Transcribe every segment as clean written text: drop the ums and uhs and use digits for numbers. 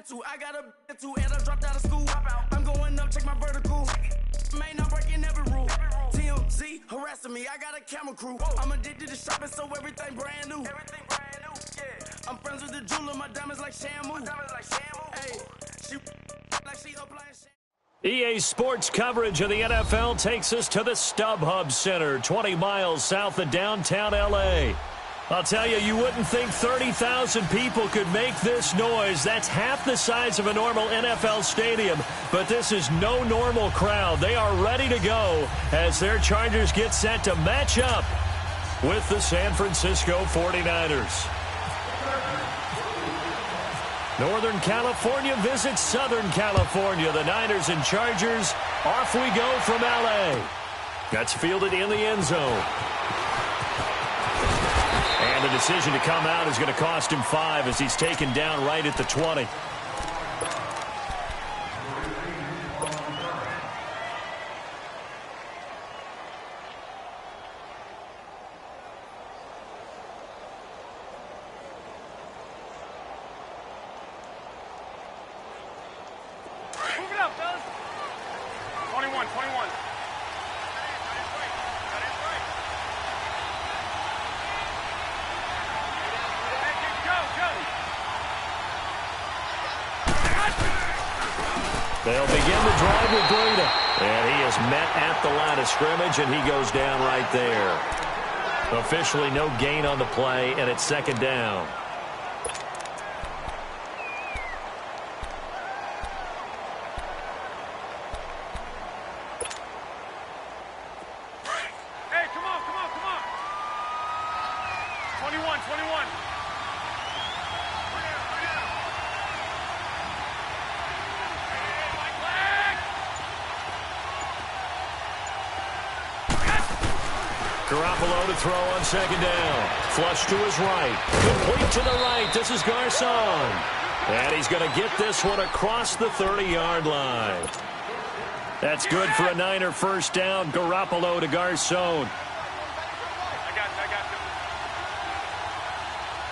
attitude. I got a attitude and I dropped out of school. I'm going up, check my vertical. Man, I'm breaking every rule. TMZ harassing me. I got a camera crew. I'm addicted to shopping, so everything brand new. Yeah. I'm friends with the jeweler. My diamonds like Shamu. Hey, she like she applying. EA Sports coverage of the NFL takes us to the StubHub Center, 20 miles south of downtown L.A. I'll tell you, you wouldn't think 30,000 people could make this noise. That's half the size of a normal NFL stadium, but this is no normal crowd. They are ready to go as their Chargers get set to match up with the San Francisco 49ers. Northern California visits Southern California. The Niners and Chargers, off we go from L.A. That's fielded in the end zone. And the decision to come out is going to cost him 5 as he's taken down right at the 20. They'll begin the drive with Breida. And he is met at the line of scrimmage, and he goes down right there. Officially no gain on the play, and it's second down. Hey, come on. 21. Garoppolo to throw on second down. Flush to his right. Complete to the right. This is Garcon. And he's going to get this one across the 30-yard line. That's good for a Niner first down. Garoppolo to Garcon. I got you.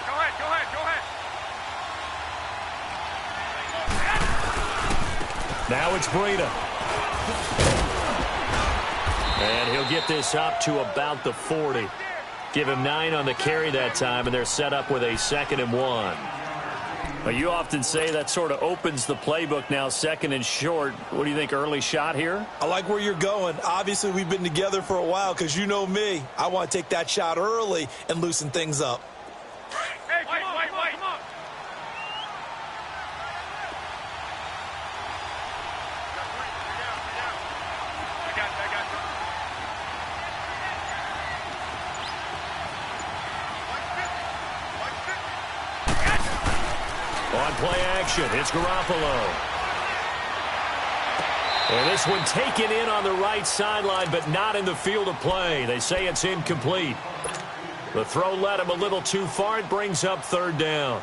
Go ahead. Now it's Breida. And he'll get this up to about the 40. Give him 9 on the carry that time, and they're set up with a 2nd and 1. Well, you often say that sort of opens the playbook now, 2nd and short. What do you think, early shot here? I like where you're going. Obviously, we've been together for a while because you know me. I want to take that shot early and loosen things up. Hey, come on. I got you. On play action, it's Garoppolo. And this one taken in on the right sideline, but not in the field of play. They say it's incomplete. The throw led him a little too far. It brings up 3rd down.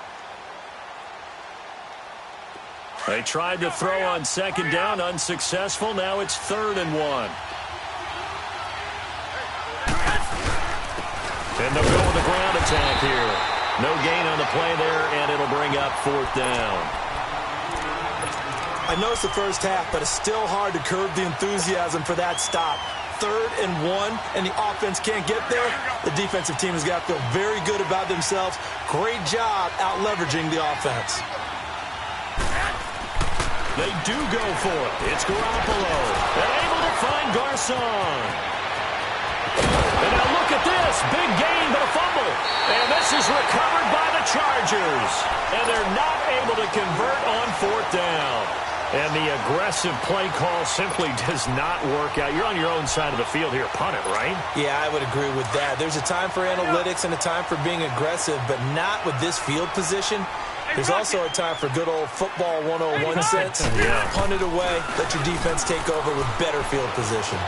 They tried to throw on 2nd down, unsuccessful. Now it's 3rd and 1. And they'll go with the ground attack here. No gain on the play there, and it'll bring up 4th down. I know it's the first half, but it's still hard to curb the enthusiasm for that stop. 3rd and 1, and the offense can't get there. The defensive team has got to feel very good about themselves. Great job out leveraging the offense. They do go for it. It's Garoppolo. And able to find Garcon. And now look at this. Big gain, but a fumble. And this is recovered by the Chargers. And they're not able to convert on 4th down. And the aggressive play call simply does not work out. You're on your own side of the field here. Punt it, right? Yeah, I would agree with that. There's a time for analytics and a time for being aggressive, but not with this field position. There's also a time for good old football 101 sense. Yeah. Punt it away. Let your defense take over with better field position.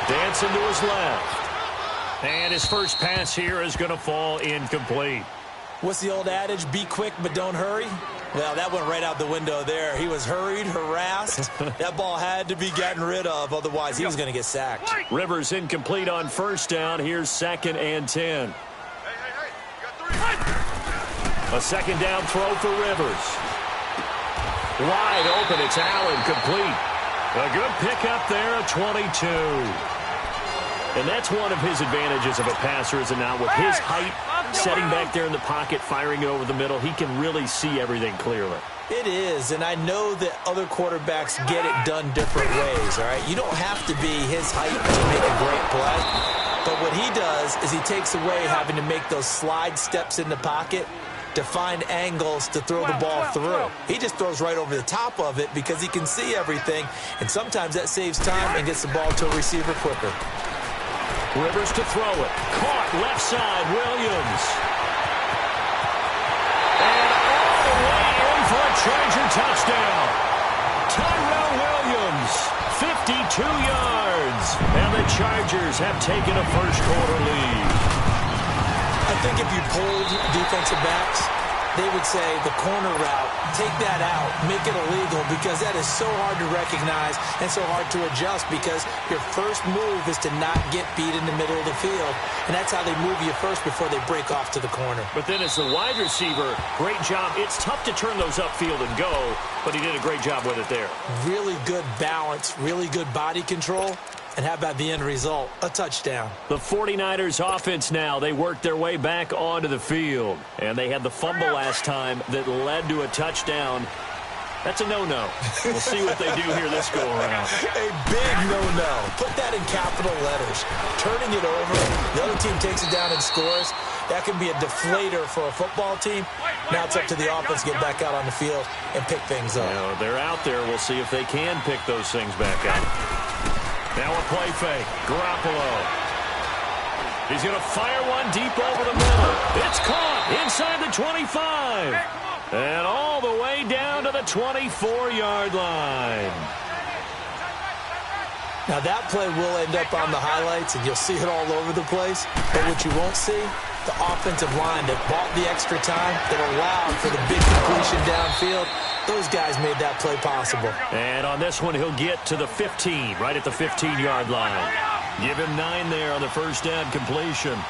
Dancing to his left. And his first pass here is going to fall incomplete. What's the old adage? Be quick, but don't hurry. Well, that went right out the window there. He was hurried, harassed. That ball had to be gotten rid of, otherwise he was going to get sacked. Rivers incomplete on 1st down. Here's 2nd and 10. Hey, you got 3. A 2nd down throw for Rivers. Wide open, it's Allen, complete. A good pickup there, a 22. And that's one of his advantages of a passer, is it not? With his height, setting back there in the pocket, firing it over the middle, he can really see everything clearly. It is, and I know that other quarterbacks get it done different ways, all right? You don't have to be his height to make a great play, but what he does is he takes away having to make those slide steps in the pocket to find angles to throw the ball through. He just throws right over the top of it because he can see everything, and sometimes that saves time and gets the ball to a receiver quicker. Rivers to throw it. Caught left side, Williams. And all the way in for a Charger touchdown. Tyrell Williams, 52 yards. And the Chargers have taken a first-quarter lead. I think if you polled defensive backs, they would say the corner route, take that out, make it illegal, because that is so hard to recognize and so hard to adjust, because your first move is to not get beat in the middle of the field, and that's how they move you first before they break off to the corner. But then as the wide receiver, great job. It's tough to turn those upfield and go, but he did a great job with it there. Really good balance, really good body control. And how about the end result? A touchdown. The 49ers offense now, they worked their way back onto the field. And they had the fumble last time that led to a touchdown. That's a no-no. We'll see what they do here this go-around. A big no-no. Put that in capital letters. Turning it over, the other team takes it down and scores. That can be a deflator for a football team. Now it's up to the offense to get back out on the field and pick things up. You know, they're out there. We'll see if they can pick those things back up. Now a play fake. Garoppolo. He's going to fire one deep over the middle. It's caught inside the 25. And all the way down to the 24-yard line. Now that play will end up on the highlights, and you'll see it all over the place. But what you won't see, the offensive line that bought the extra time, that allowed for the big completion downfield. Those guys made that play possible. And on this one, he'll get to the 15, right at the 15-yard line. Give him 9 there on the first down completion. 21.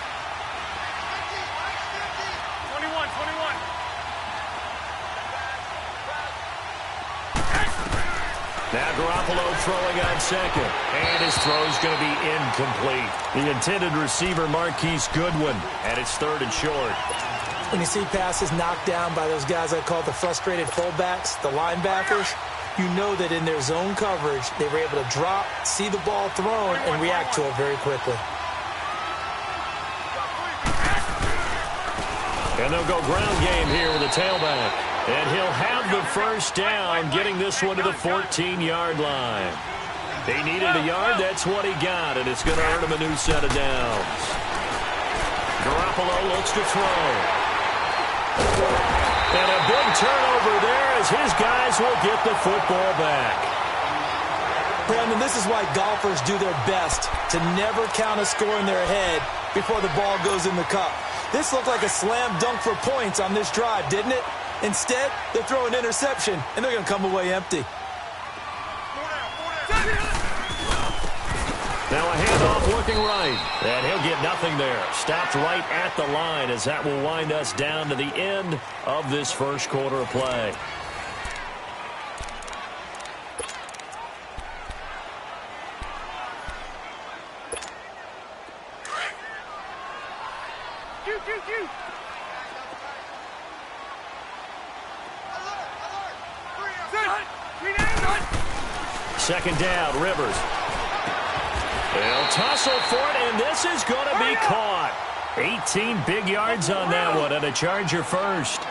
Now Garoppolo throwing on second. And his throw's going to be incomplete. The intended receiver, Marquise Goodwin, and it's 3rd and short. When you see passes knocked down by those guys I call the frustrated fullbacks, the linebackers, you know that in their zone coverage, they were able to drop, see the ball thrown, and react to it very quickly. And they'll go ground game here with a tailback. And he'll have the first down, getting this one to the 14-yard line. He needed a yard, that's what he got, and it's going to earn him a new set of downs. Garoppolo looks to throw. And a big turnover there as his guys will get the football back. Brandon, this is why golfers do their best to never count a score in their head before the ball goes in the cup. This looked like a slam dunk for points on this drive, didn't it? Instead, they throw an interception, and they're going to come away empty. Now a handoff looking right, and he'll get nothing there. Stopped right at the line as that will wind us down to the end of this first quarter of play. Second down, Rivers. They'll tussle for it, and this is going to be caught. 18 big yards on that one, and a Charger first.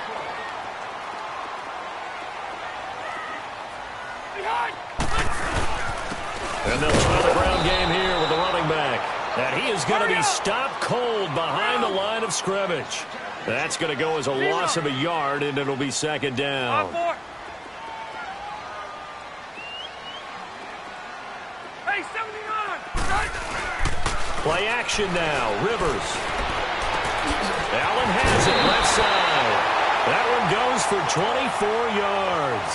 And they'll try the ground game here with the running back. And he is going to be stopped cold behind the line of scrimmage. That's going to go as a loss of a yard, and it'll be second down. Play action now. Rivers. Allen has it left side. That one goes for 24 yards.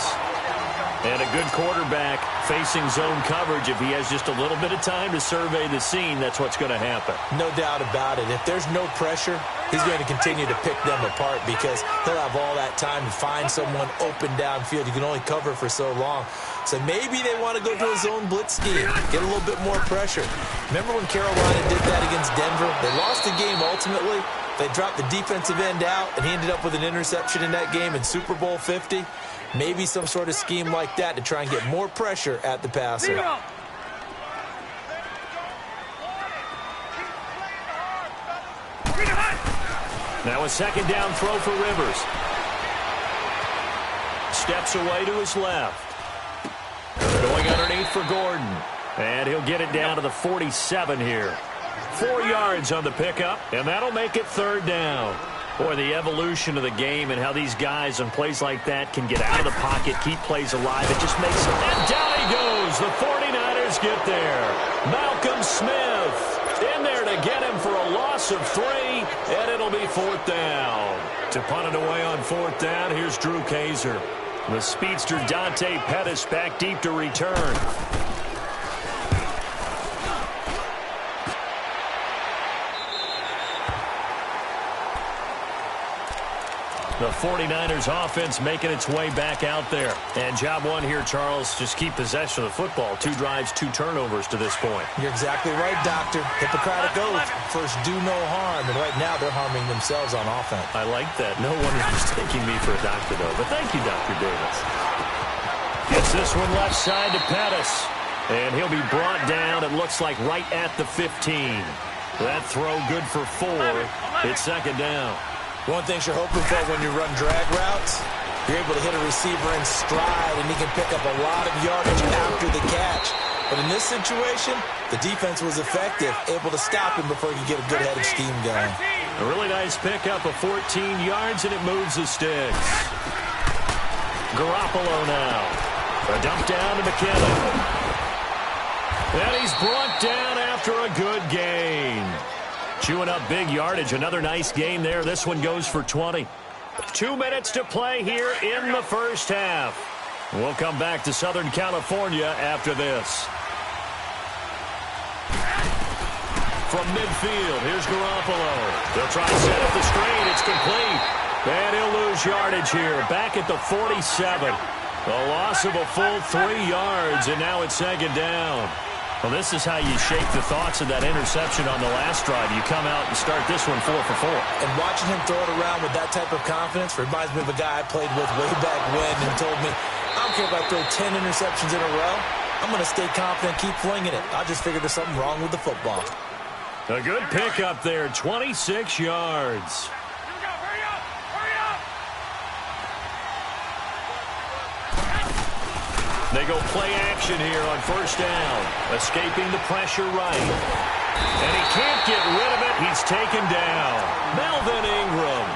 And a good quarterback facing zone coverage. If he has just a little bit of time to survey the scene, that's what's going to happen. No doubt about it. If there's no pressure, he's going to continue to pick them apart because he'll have all that time to find someone open downfield. You can only cover for so long. So maybe they want to go to a zone blitz scheme, get a little bit more pressure. Remember when Carolina did that against Denver? They lost the game ultimately. They dropped the defensive end out, and he ended up with an interception in that game in Super Bowl 50. Maybe some sort of scheme like that to try and get more pressure at the passer. Now a second down throw for Rivers. Steps away to his left. Going underneath for Gordon. And he'll get it down to the 47 here. 4 yards on the pickup, and that'll make it third down. Boy, the evolution of the game and how these guys on plays like that can get out of the pocket, keep plays alive, it just makes it. And down he goes. The 49ers get there. Malcolm Smith in there to get him for a loss of 3, and it'll be fourth down. To punt it away on fourth down, here's Drew Kaiser. The speedster Dante Pettis back deep to return. The 49ers offense making its way back out there. And job one here, Charles, just keep possession of the football. 2 drives, 2 turnovers to this point. You're exactly right, Doctor. Hippocratic oath. First, do no harm. And right now, they're harming themselves on offense. I like that. No one is mistaking me for a doctor, though. But thank you, Dr. Davis. Gets this one left side to Pettis. And he'll be brought down, it looks like, right at the 15. That throw good for 4. It's second down. One thing you're hoping for when you run drag routes, you're able to hit a receiver in stride, and he can pick up a lot of yardage after the catch. But in this situation, the defense was effective, able to stop him before he could get a good-headed scheme going. A really nice pickup of 14 yards, and it moves the sticks. Garoppolo now. A dump down to McKinnon. And he's brought down after a good gain. Chewing up big yardage. Another nice gain there. This one goes for 20. 2 minutes to play here in the first half. We'll come back to Southern California after this. From midfield, here's Garoppolo. They'll try to set up the screen. It's complete. And he'll lose yardage here. Back at the 47. A loss of a full 3 yards, and now it's second down. Well, this is how you shake the thoughts of that interception on the last drive. You come out and start this one 4 for 4. And watching him throw it around with that type of confidence reminds me of a guy I played with way back when and told me, I don't care if I throw 10 interceptions in a row. I'm going to stay confident, keep flinging it. I just figured there's something wrong with the football. A good pickup there, 26 yards. They go play action here on first down. Escaping the pressure right. And he can't get rid of it. He's taken down. Melvin Ingram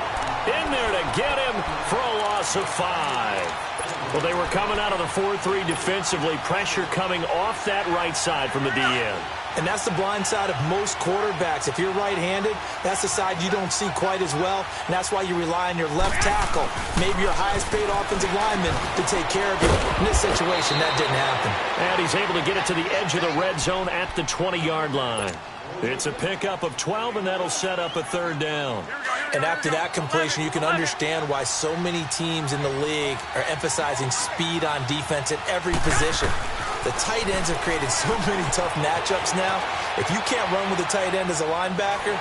in there to get him for a loss of 5. Well, they were coming out of the 4-3 defensively. Pressure coming off that right side from the DN. And that's the blind side of most quarterbacks. If you're right-handed, that's the side you don't see quite as well. And that's why you rely on your left tackle, maybe your highest-paid offensive lineman, to take care of you. In this situation, that didn't happen. And he's able to get it to the edge of the red zone at the 20-yard line. It's a pickup of 12, and that'll set up a third down. And after that completion, you can understand why so many teams in the league are emphasizing speed on defense at every position. The tight ends have created so many tough matchups now. If you can't run with a tight end as a linebacker,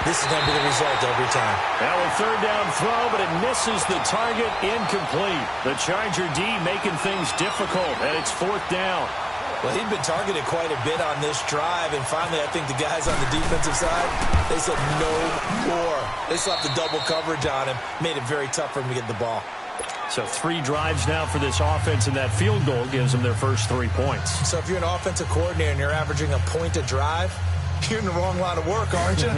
this is going to be the result every time. Now a third down throw, but it misses the target. Incomplete. The Charger D making things difficult, and it's fourth down. Well, he'd been targeted quite a bit on this drive, and finally I think the guys on the defensive side, they said no more. They slapped the double coverage on him, made it very tough for him to get the ball. So 3 drives now for this offense, and that field goal gives them their first 3 points. So if you're an offensive coordinator and you're averaging a point a drive, you're in the wrong line of work, aren't you?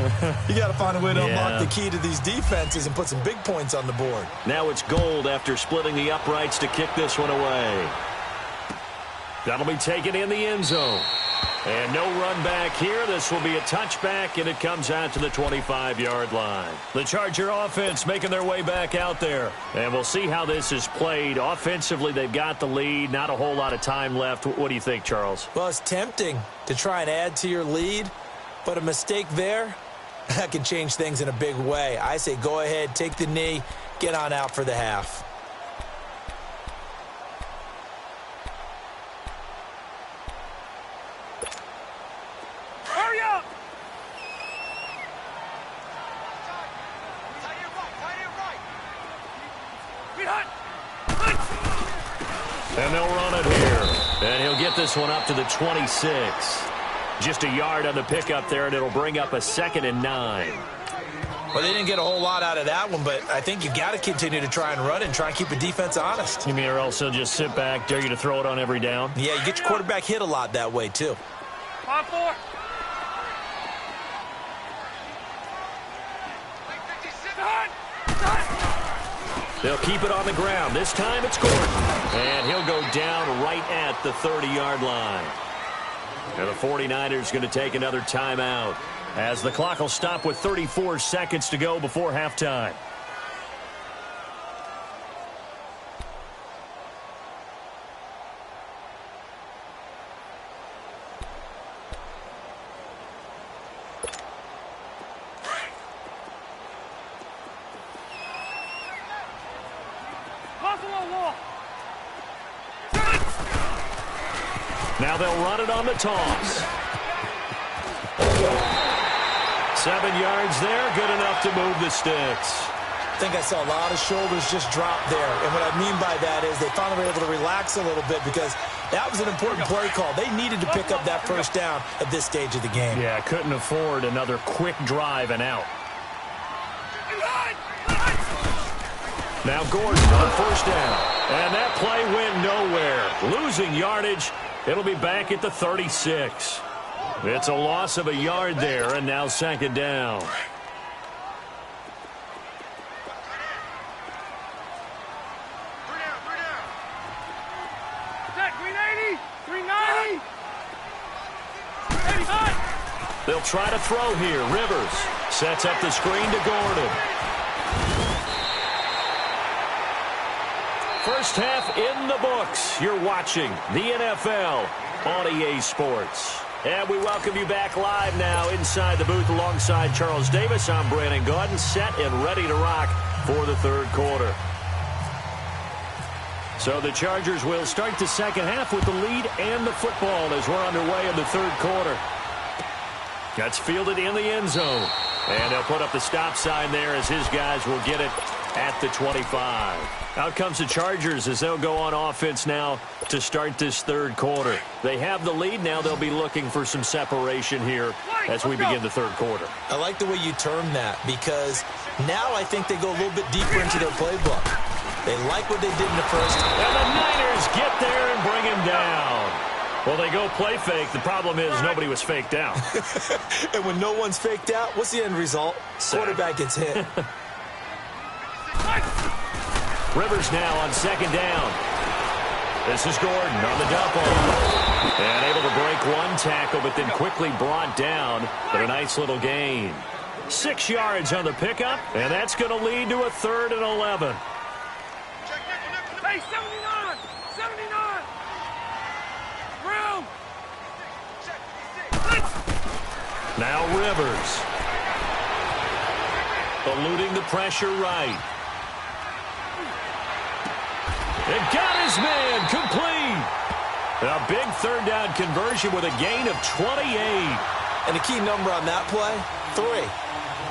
You got to find a way to unlock the key to these defenses and put some big points on the board. Now it's Gold after splitting the uprights to kick this one away. That'll be taken in the end zone. And no run back here. This will be a touchback, and it comes out to the 25-yard line. The Charger offense making their way back out there. And we'll see how this is played. Offensively, they've got the lead. Not a whole lot of time left. What do you think, Charles? Well, it's tempting to try and add to your lead, but a mistake there that can change things in a big way. I say go ahead, take the knee, get on out for the half. Hurry up! And they'll run it here. And he'll get this one up to the 26. Just a yard on the pickup there, and it'll bring up a 2nd and 9. Well, they didn't get a whole lot out of that one, but I think you've got to continue to try and run and try and keep the defense honest. You mean or else they'll just sit back, dare you to throw it on every down? Yeah, you get your quarterback hit a lot that way, too. 5-4. They'll keep it on the ground. This time it's Gordon. And he'll go down right at the 30-yard line. And the 49ers going to take another timeout as the clock will stop with 34 seconds to go before halftime. Now they'll run it on the toss. 7 yards there, good enough to move the sticks. I think I saw a lot of shoulders just drop there. And what I mean by that is they finally were able to relax a little bit because that was an important play call. They needed to pick up that first down at this stage of the game. Yeah, couldn't afford another quick drive and out. Now Gordon on first down. And that play went nowhere. Losing yardage. It'll be back at the 36. It's a loss of a yard there, and now 2nd down. 3 down. Set, 380, 390. 85. They'll try to throw here. Rivers sets up the screen to Gordon. First half in the books. You're watching the NFL on EA Sports. And we welcome you back live now inside the booth alongside Charles Davis. I'm Brandon Gaudin, set and ready to rock for the third quarter. So the Chargers will start the second half with the lead and the football as we're underway in the third quarter. That's fielded in the end zone. And they'll put up the stop sign there as his guys will get it at the 25. Out comes the Chargers as they'll go on offense now to start this third quarter. They have the lead. Now they'll be looking for some separation here as we begin the third quarter. I like the way you term that because now I think they go a little bit deeper into their playbook. They like what they did in the first. And the Niners get there and bring him down. Well, they go play fake. The problem is nobody was faked out. And when no one's faked out, what's the end result? Quarterback gets hit. Rivers now on 2nd down. This is Gordon on the dump off. And able to break one tackle, but then quickly brought down. But a nice little gain. 6 yards on the pickup, and that's going to lead to a 3rd and 11. Hey, 79! 79! Room! Now Rivers. Eluding the pressure right. And got his man complete. A big 3rd down conversion with a gain of 28. And a key number on that play, 3.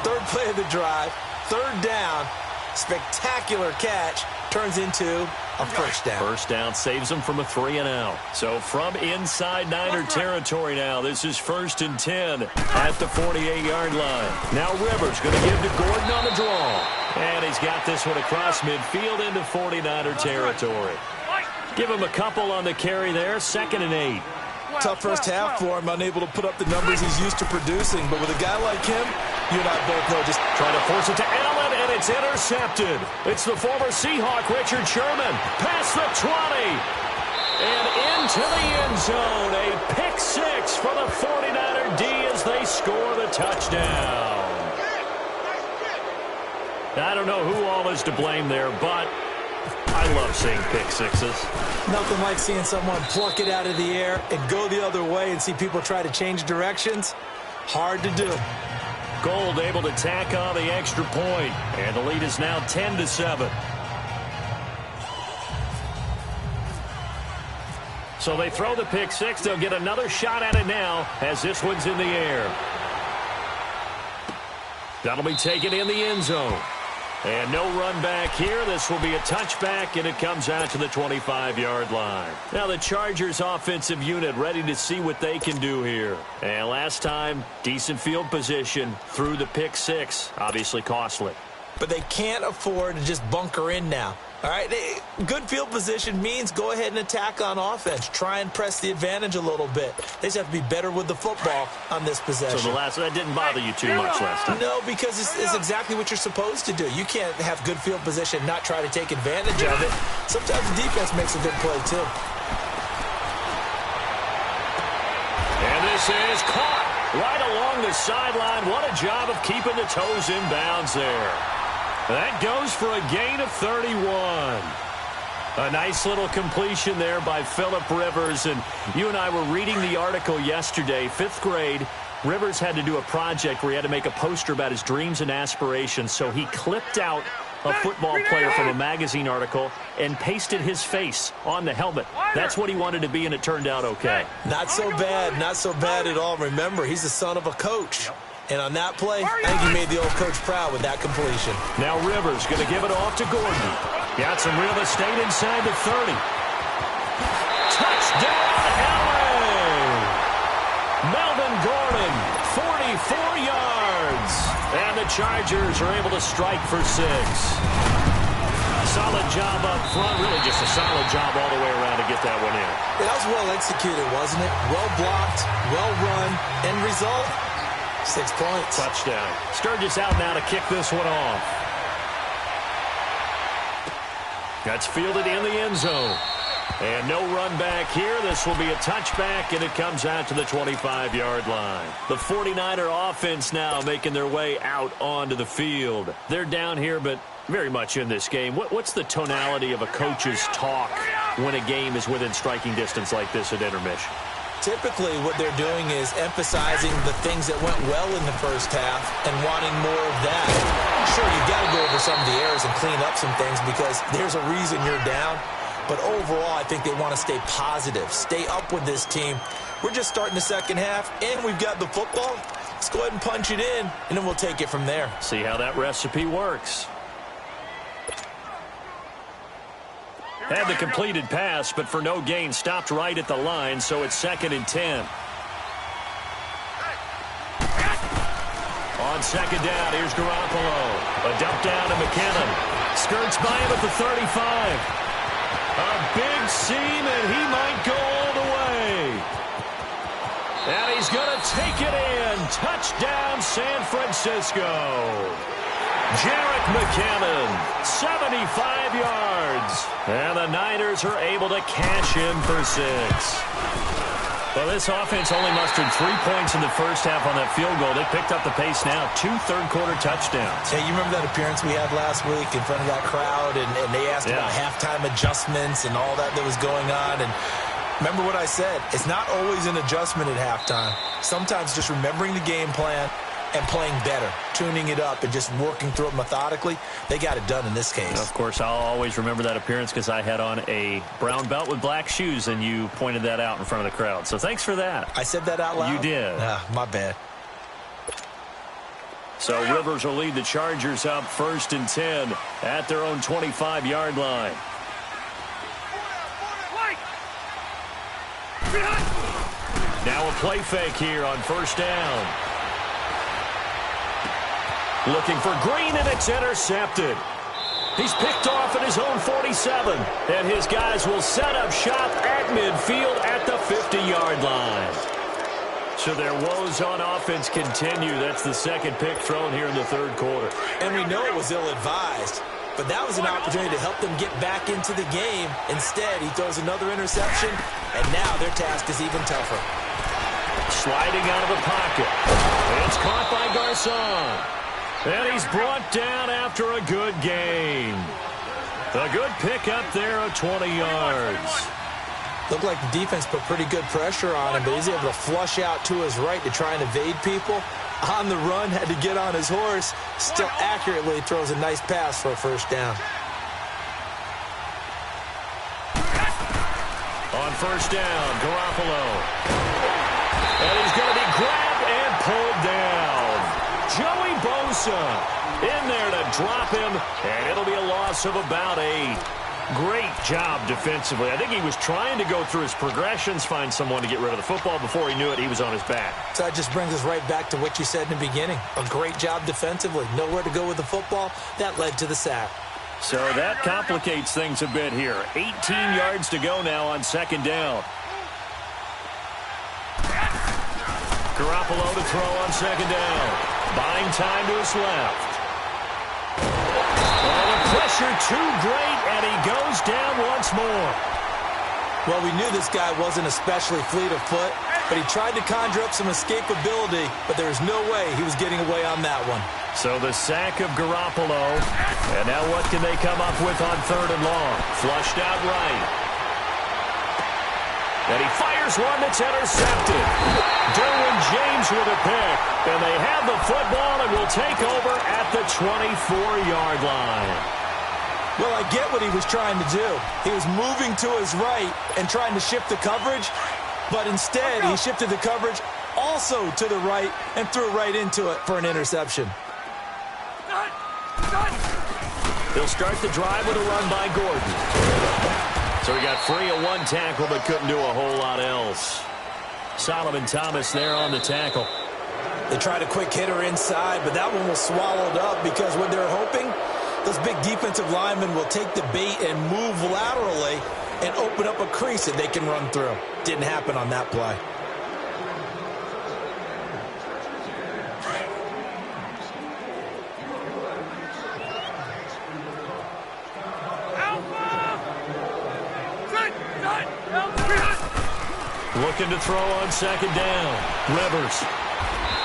3rd play of the drive, 3rd down, spectacular catch, turns into a first down. First down saves them from a 3-and-out. So from inside Niner territory now, this is 1st and 10 at the 48-yard line. Now Rivers going to give to Gordon on the draw. And he's got this one across midfield into 49er territory. Give him a couple on the carry there, 2nd and 8. Tough first half for him, unable to put up the numbers he's used to producing. But with a guy like him, you and I both know just trying to force it to Allen, and it's intercepted. It's the former Seahawk, Richard Sherman, past the 20. And into the end zone, a pick 6 for the 49er D as they score the touchdown. I don't know who all is to blame there, but I love seeing pick 6s. Nothing like seeing someone pluck it out of the air and go the other way and see people try to change directions. Hard to do. Gold able to tack on the extra point, and the lead is now 10-7. So they throw the pick six. They'll get another shot at it now as this one's in the air. That'll be taken in the end zone. And no run back here. This will be a touchback, and it comes out to the 25-yard line. Now the Chargers offensive unit ready to see what they can do here. And last time, decent field position through the pick six. Obviously costly. But they can't afford to just bunker in now. All right, good field position means go ahead and attack on offense. Try and press the advantage a little bit. They just have to be better with the football on this possession. So that didn't bother you too much last time? No, because it's exactly what you're supposed to do. You can't have good field position and not try to take advantage of it. Sometimes the defense makes a good play, too. And this is caught right along the sideline. What a job of keeping the toes in bounds there. That goes for a gain of 31. A nice little completion there by Phillip Rivers. And you and I were reading the article yesterday, 5th grade. Rivers had to do a project where he had to make a poster about his dreams and aspirations. So he clipped out a football player from a magazine article and pasted his face on the helmet. That's what he wanted to be, and it turned out okay. Not so bad. Not so bad at all. Remember, he's the son of a coach. And on that play, I think he made the old coach proud with that completion. Now Rivers going to give it off to Gordon. Got some real estate inside the 30. Touchdown, LA! Melvin Gordon, 44 yards. And the Chargers are able to strike for 6. Solid job up front. Really just a solid job all the way around to get that one in. That was well executed, wasn't it? Well blocked, well run, end result. 6 points. Touchdown. Sturgis out now to kick this one off. That's fielded in the end zone. And no run back here. This will be a touchback, and it comes out to the 25-yard line. The 49er offense now making their way out onto the field. They're down here, but very much in this game. What's the tonality of a coach's talk when a game is within striking distance like this at intermission? Typically, what they're doing is emphasizing the things that went well in the first half and wanting more of that. Sure, you've got to go over some of the errors and clean up some things because there's a reason you're down. But overall, I think they want to stay positive, stay up with this team. We're just starting the second half, and we've got the football. Let's go ahead and punch it in, and then we'll take it from there. See how that recipe works. Had the completed pass, but for no gain, stopped right at the line, so it's 2nd and 10. On second down, here's Garoppolo. A dump down to McKinnon. Skirts by him at the 35. A big seam, and he might go all the way. And he's going to take it in. Touchdown, San Francisco. Jerick McKinnon, 75 yards. And the Niners are able to cash in for 6. Well, this offense only mustered 3 points in the first half on that field goal. They picked up the pace now. 2 third-quarter touchdowns. Hey, you remember that appearance we had last week in front of that crowd, and they asked about halftime adjustments and all that was going on, and remember what I said. It's not always an adjustment at halftime. Sometimes just remembering the game plan and playing better, tuning it up and just working through it methodically. They got it done in this case. Of course, I'll always remember that appearance because I had on a brown belt with black shoes, and you pointed that out in front of the crowd. So thanks for that. I said that out loud? You did. My bad. So Rivers will lead the Chargers up 1st and 10 at their own 25-yard line. Now a play fake here on 1st down. Looking for Green, and it's intercepted. He's picked off at his own 47, and his guys will set up shop at midfield at the 50-yard line. So their woes on offense continue. That's the 2nd pick thrown here in the 3rd quarter. And we know it was ill-advised, but that was an opportunity to help them get back into the game. Instead, he throws another interception, and now their task is even tougher. Sliding out of the pocket. It's caught by Garcon. And he's brought down after a good gain. A good pickup there of 20 yards. Looked like the defense put pretty good pressure on him, but he's able to flush out to his right to try and evade people. on the run, had to get on his horse, still accurately throws a nice pass for a first down. On first down, Garoppolo. And he's going to be grabbed and pulled down. Joey Bosa in there to drop him, and it'll be a loss of about 8. Great job defensively. I think he was trying to go through his progressions, find someone to get rid of the football. Before he knew it, he was on his back. So that just brings us right back to what you said in the beginning. A great job defensively. Nowhere to go with the football. That led to the sack. So that complicates things a bit here. 18 yards to go now on second down. Garoppolo to throw on second down. Buying time to his left. Oh, the pressure too great, and he goes down once more. Well, we knew this guy wasn't especially fleet of foot, but he tried to conjure up some escapability, but there was no way he was getting away on that one. So the sack of Garoppolo, and now what can they come up with on third and long? Flushed out right. And he fires one that's intercepted. Derwin James with a pick. And they have the football and will take over at the 24-yard line. Well, I get what he was trying to do. He was moving to his right and trying to shift the coverage, but instead he shifted the coverage also to the right and threw right into it for an interception. They'll start the drive with a run by Gordon. So he got free of one tackle but couldn't do a whole lot else. Solomon Thomas there on the tackle. They tried a quick hitter inside, but that one was swallowed up because what they're hoping, those big defensive linemen will take the bait and move laterally and open up a crease that they can run through. Didn't happen on that play. Looking to throw on second down. Rivers.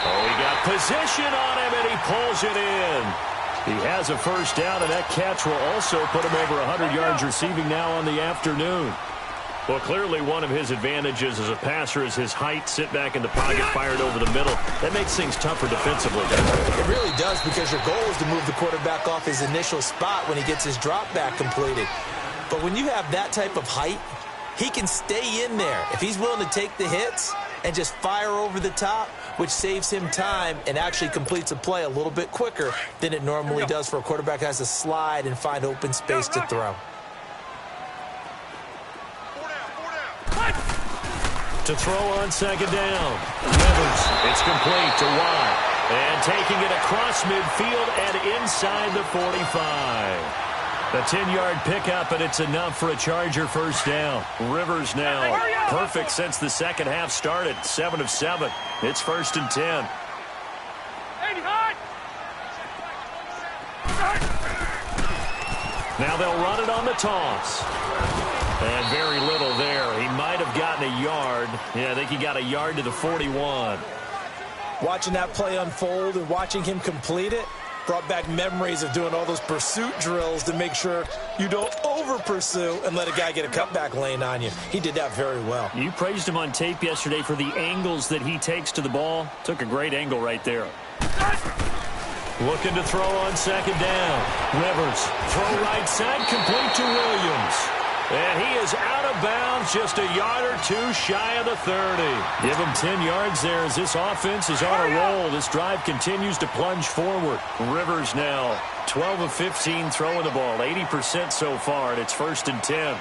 Oh, he got position on him, and he pulls it in. He has a first down, and that catch will also put him over 100 yards receiving now on the afternoon. Well, clearly one of his advantages as a passer is his height. Sit back in the pocket, fired over the middle. That makes things tougher defensively, doesn't it? It really does, because your goal is to move the quarterback off his initial spot when he gets his drop back completed. But when you have that type of height, he can stay in there if he's willing to take the hits and just fire over the top, which saves him time and actually completes a play a little bit quicker than it normally does for a quarterback who has to slide and find open space to throw. To throw on second down. Rivers, it's complete to Watt. And taking it across midfield and inside the 45. A 10-yard pickup, and it's enough for a Charger first down. Rivers now perfect since the second half started. 7 of 7. It's first and 10. Now they'll run it on the toss. And very little there. He might have gotten a yard. Yeah, I think he got a yard to the 41. Watching that play unfold and watching him complete it brought back memories of doing all those pursuit drills to make sure you don't over-pursue and let a guy get a cutback lane on you. He did that very well. You praised him on tape yesterday for the angles that he takes to the ball. Took a great angle right there. Looking to throw on second down. Rivers, throw right side, complete to Williams. And he is out of bounds, just a yard or two shy of the 30. Give him 10 yards there as this offense is on a roll. This drive continues to plunge forward. Rivers now 12 of 15 throwing the ball, 80% so far, and it's first and 10.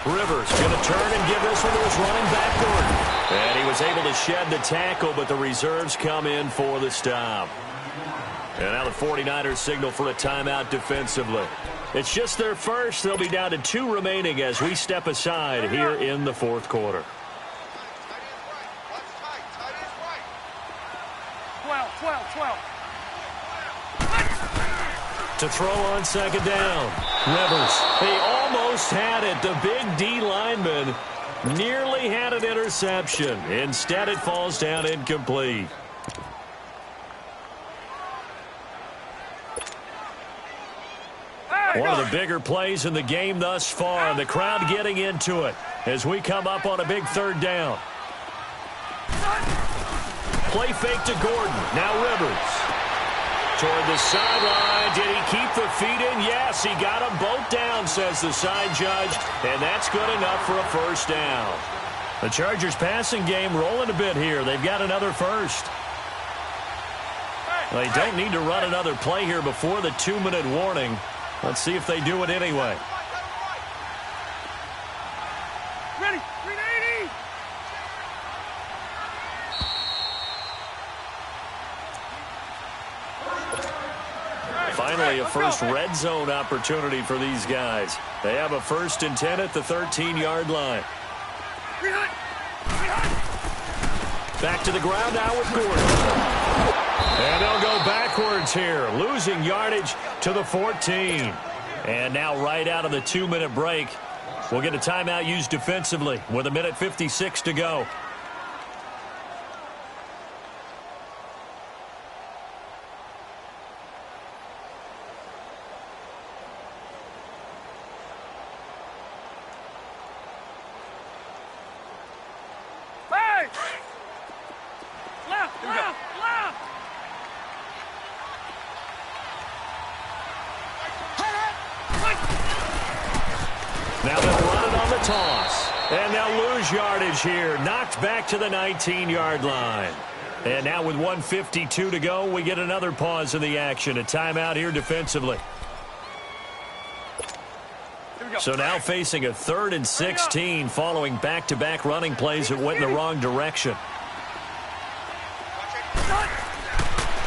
Rivers going to turn and give this one to his running back, Gordon. And he was able to shed the tackle, but the reserves come in for the stop. And now the 49ers signal for a timeout defensively. It's just their first. They'll be down to 2 remaining as we step aside here in the fourth quarter. 12. To throw on second down. Rivers, he almost had it. The big D lineman nearly had an interception. Instead, it falls down incomplete. One of the bigger plays in the game thus far, and the crowd getting into it as we come up on a big third down. Play fake to Gordon. Now Rivers. Toward the sideline. Did he keep the feet in? Yes, he got them both down, says the side judge. And that's good enough for a first down. The Chargers passing game rolling a bit here. They've got another first. They don't need to run another play here before the 2-minute warning. Let's see if they do it anyway. Ready, 380. Finally, a first red zone opportunity for these guys. They have a 1st and 10 at the 13-yard line. Back to the ground now with Gordon. And they'll go backwards here, losing yardage to the 14. And now right out of the 2-minute break, we'll get a timeout used defensively with 1:56 to go. Now they'll run it on the toss. And they'll lose yardage here. Knocked back to the 19-yard line. And now with 1:52 to go, we get another pause in the action. A timeout here defensively. So now facing a 3rd and 16 following back-to-back running plays that went in the wrong direction.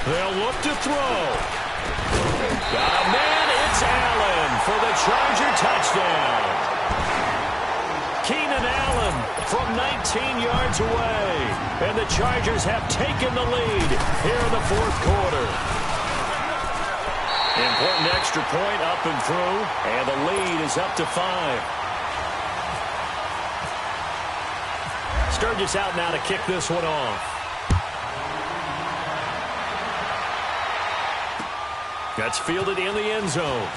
They'll look to throw. Got a man. It's Allen for the Charger touchdown. Keenan Allen from 19 yards away. And the Chargers have taken the lead here in the 4th quarter. Important extra point up and through. And the lead is up to 5. Sturgis out now to kick this one off. That's fielded in the end zone.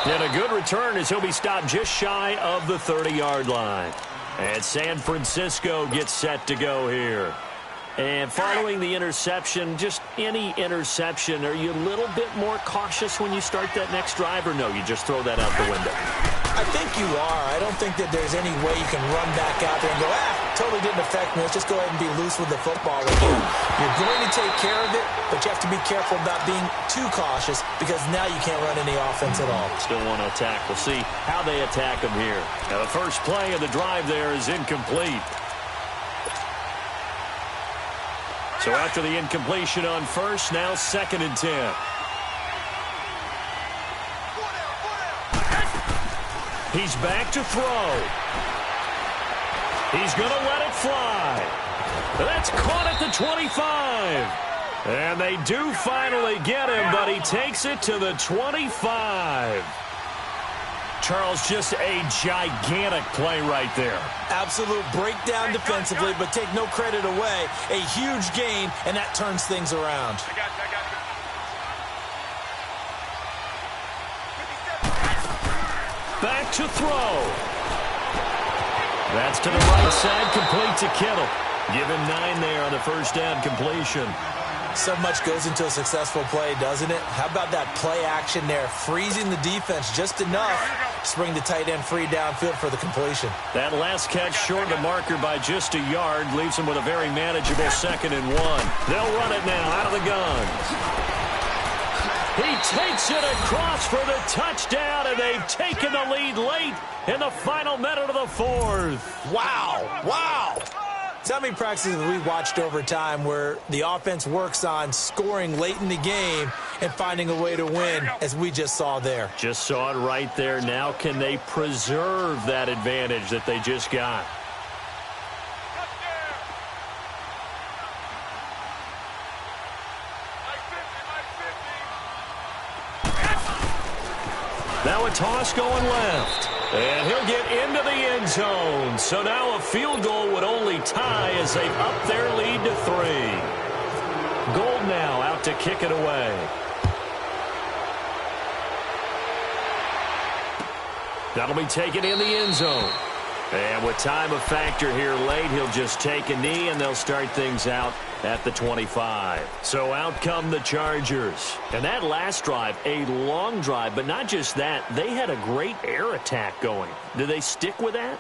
And a good return as he'll be stopped just shy of the 30-yard line. And San Francisco gets set to go here. And following the interception, just any interception, are you a little bit more cautious when you start that next drive, or no, you just throw that out the window? I think you are. I don't think that there's any way you can run back out there and go, totally didn't affect me. Let's just go ahead and be loose with the football again. You're going to take care of it, but you have to be careful about being too cautious because now you can't run any offense at all. Still want to attack. We'll see how they attack them here. Now, the first play of the drive there is incomplete. So after the incompletion on first, now 2nd and 10. He's back to throw. He's going to let it fly. That's caught at the 25. And they do finally get him, but he takes it to the 25. Charles, just a gigantic play right there. Absolute breakdown defensively, but take no credit away. A huge gain, and that turns things around. Back to throw. That's to the right side, complete to Kittle. Give him 9 there on the first down completion. So much goes into a successful play, doesn't it? How about that play action there, freezing the defense just enough to bring the tight end free downfield for the completion. That last catch short of the marker by just a yard leaves him with a very manageable 2nd and 1. They'll run it now out of the gun. He takes it across for the touchdown, and they've taken the lead late in the final minute of the 4th. Wow, wow. So how many practices have we watched over time where the offense works on scoring late in the game and finding a way to win, as we just saw there? Just saw it right there. Now can they preserve that advantage that they just got? Now a toss going left. And he'll get into the end zone. So now a field goal would only tie as they've upped their lead to 3. Gold now out to kick it away. That'll be taken in the end zone. And with time a factor here late, he'll just take a knee, and they'll start things out at the 25. So out come the Chargers. And that last drive, a long drive, but not just that. They had a great air attack going. Do they stick with that?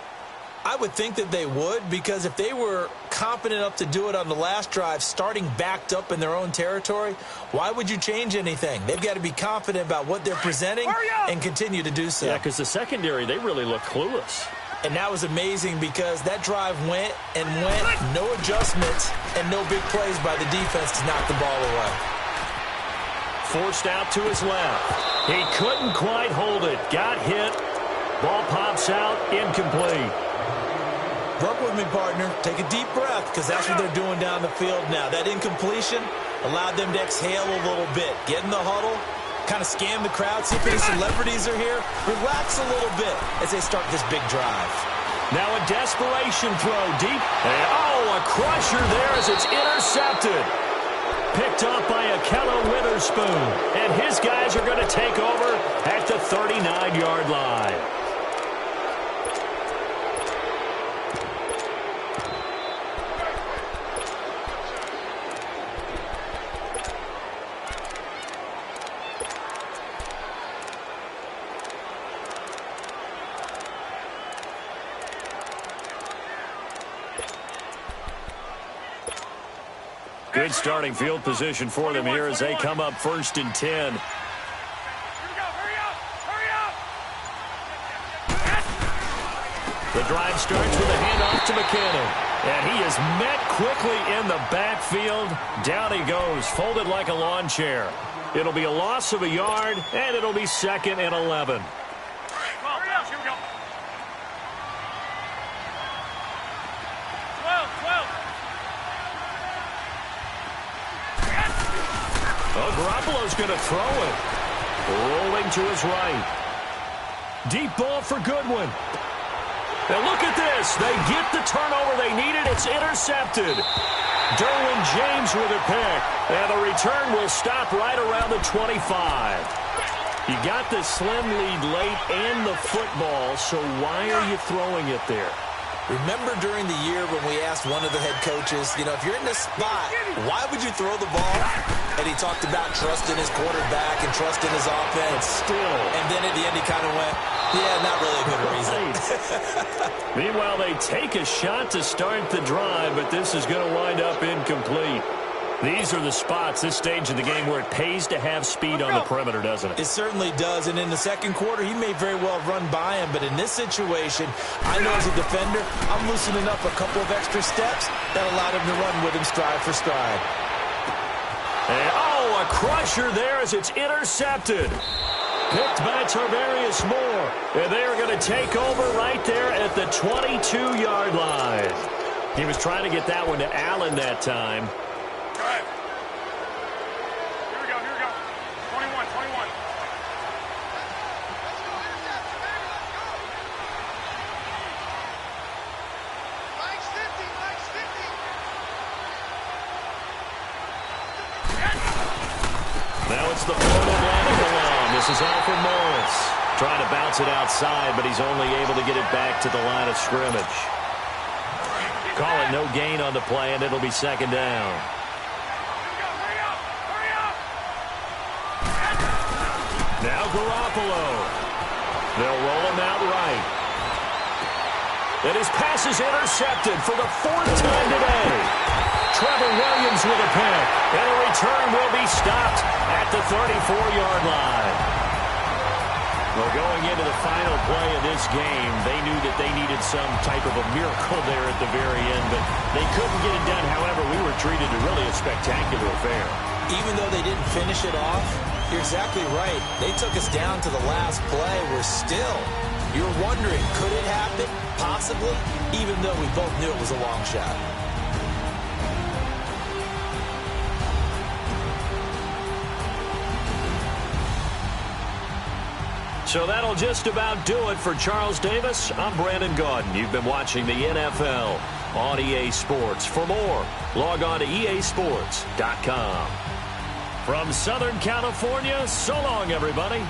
I would think that they would, because if they were confident enough to do it on the last drive, starting backed up in their own territory, why would you change anything? They've got to be confident about what they're presenting and continue to do so. Yeah, because the secondary, they really look clueless. And that was amazing because that drive went and went, no adjustments, and no big plays by the defense to knock the ball away. Forced out to his left. He couldn't quite hold it. Got hit. Ball pops out, incomplete. Work with me, partner. Take a deep breath, because that's what they're doing down the field now. That incompletion allowed them to exhale a little bit. Get in the huddle, kind of scan the crowd, see if any celebrities are here. Relax a little bit as they start this big drive. Now a desperation throw deep. And, a crusher there as it's intercepted. Picked up by Akello Witherspoon. And his guys are going to take over at the 39-yard line. Good starting field position for them here as they come up 1st and 10. The drive starts with a handoff to McKinnon. And he is met quickly in the backfield. Down he goes, folded like a lawn chair. It'll be a loss of a yard, and it'll be 2nd and 11. Garoppolo's going to throw it. Rolling to his right. Deep ball for Goodwin. And look at this. They get the turnover they needed. It's intercepted. Derwin James with a pick. And the return will stop right around the 25. You got the slim lead late and the football, so why are you throwing it there? Remember during the year when we asked one of the head coaches, if you're in this spot, why would you throw the ball? And he talked about trusting his quarterback and trusting his offense. Still. And then at the end he kind of went, yeah, not really a good reason. Meanwhile, they take a shot to start the drive, but this is going to wind up incomplete. These are the spots, this stage of the game, where it pays to have speed on the perimeter, doesn't it? It certainly does, and in the second quarter, he may very well run by him, but in this situation, I know as a defender, I'm loosening up a couple of extra steps that allowed him to run with him stride for stride. And, a crusher there as it's intercepted. Picked by Tarvarius Moore, and they are going to take over right there at the 22-yard line. He was trying to get that one to Allen that time. Here we go. 21. Now it's the Florida Atlantic alone. This is Alfred Morris. Trying to bounce it outside, but he's only able to get it back to the line of scrimmage. Call it no gain on the play, and it'll be 2nd down. Now Garoppolo. They'll roll him out right. And his pass is intercepted for the 4th time today. Trevor Williams with a pick. And a return will be stopped at the 34-yard line. Well, going into the final play of this game, they knew that they needed some type of a miracle there at the very end, but they couldn't get it done. However, we were treated to really a spectacular affair. Even though they didn't finish it off, you're exactly right. They took us down to the last play. You're wondering, could it happen? Possibly, even though we both knew it was a long shot. So that'll just about do it for Charles Davis. I'm Brandon Gaudin. You've been watching the NFL on EA Sports. For more, log on to easports.com. From Southern California, so long, everybody.